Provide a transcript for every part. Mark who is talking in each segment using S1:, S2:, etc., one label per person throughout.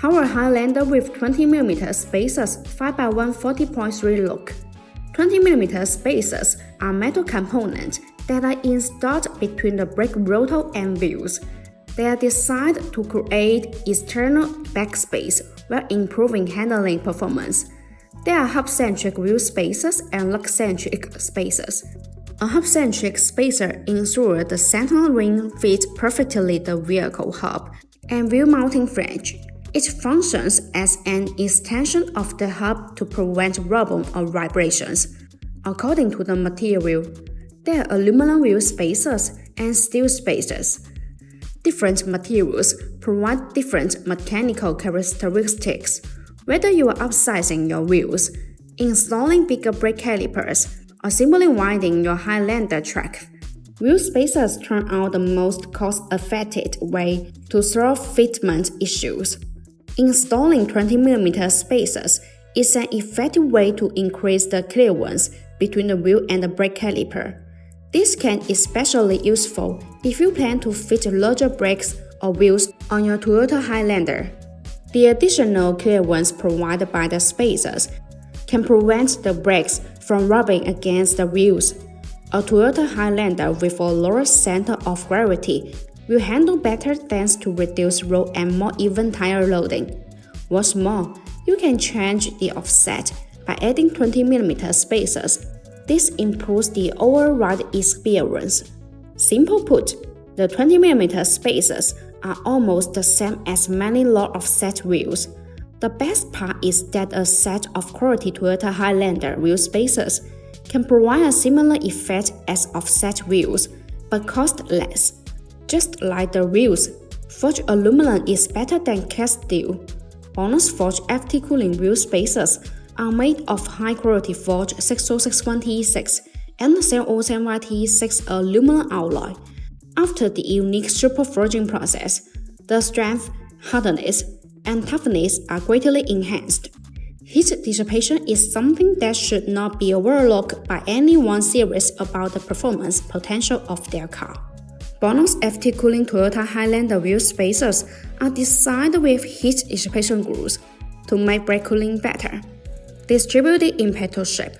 S1: Our Highlander with 20mm spacers 5x114.3 look. 20mm spacers are metal components that are installed between the brake rotor and wheels. They are designed to create external backspace while improving handling performance. There are hub-centric wheel spacers and lug-centric spacers. A hub-centric spacer ensures the center ring fits perfectly the vehicle hub and wheel mounting flange. It functions as an extension of the hub to prevent rubbing or vibrations. According to the material, there are aluminum wheel spacers and steel spacers. Different materials provide different mechanical characteristics. Whether you are upsizing your wheels, installing bigger brake calipers, or simply widening your Highlander track, wheel spacers turn out the most cost-effective way to solve fitment issues. Installing 20mm spacers is an effective way to increase the clearance between the wheel and the brake caliper. This can be especially useful if you plan to fit larger brakes or wheels on your Toyota Highlander. The additional clearance provided by the spacers can prevent the brakes from rubbing against the wheels. A Toyota Highlander with a lower center of gravity will handle better thanks to reduced roll and more even tire loading. What's more, you can change the offset by adding 20mm spacers. This improves the overall ride experience. Simply put, the 20mm spacers are almost the same as many low offset wheels. The best part is that a set of quality Toyota Highlander wheel spacers can provide a similar effect as offset wheels, but cost less. Just like the wheels, forged aluminum is better than cast steel. BONOSS forged FT cooling wheel spacers are made of high-quality forged 6061T6 and 7070T6 aluminum alloy. After the unique super forging process, the strength, hardness, and toughness are greatly enhanced. Heat dissipation is something that should not be overlooked by anyone serious about the performance potential of their car. BONOSS FT cooling Toyota Highlander wheel spacers are designed with heat dissipation grooves to make brake cooling better. Distributed in petal shape,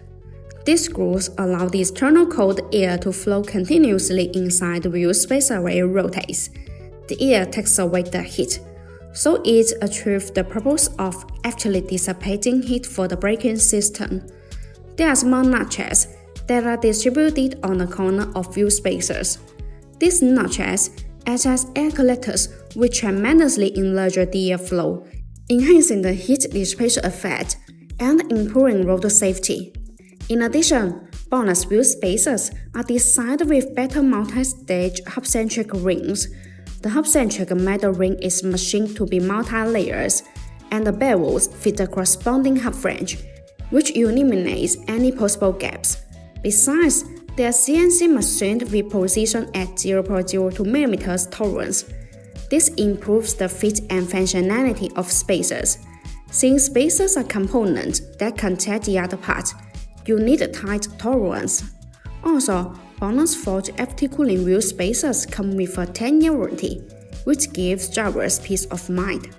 S1: these grooves allow the external cold air to flow continuously inside the wheel spacer while it rotates. The air takes away the heat, so it achieves the purpose of actually dissipating heat for the braking system. There are small notches that are distributed on the corner of wheel spacers. These notches act as air collectors which tremendously enlarge the airflow, enhancing the heat dissipation effect and improving road safety. In addition, BONOSS wheel spacers are designed with better multi-stage hub-centric rings. The hub-centric metal ring is machined to be multi-layers, and the bevels fit the corresponding hub flange, which eliminates any possible gaps. Besides, they are CNC machined with precision at 0.02 mm tolerance. This improves the fit and functionality of spacers. Since spacers are components that contact the other part, you need a tight tolerance. Also, BONOSS forged FT cooling wheel spacers come with a 10-year warranty, which gives drivers peace of mind.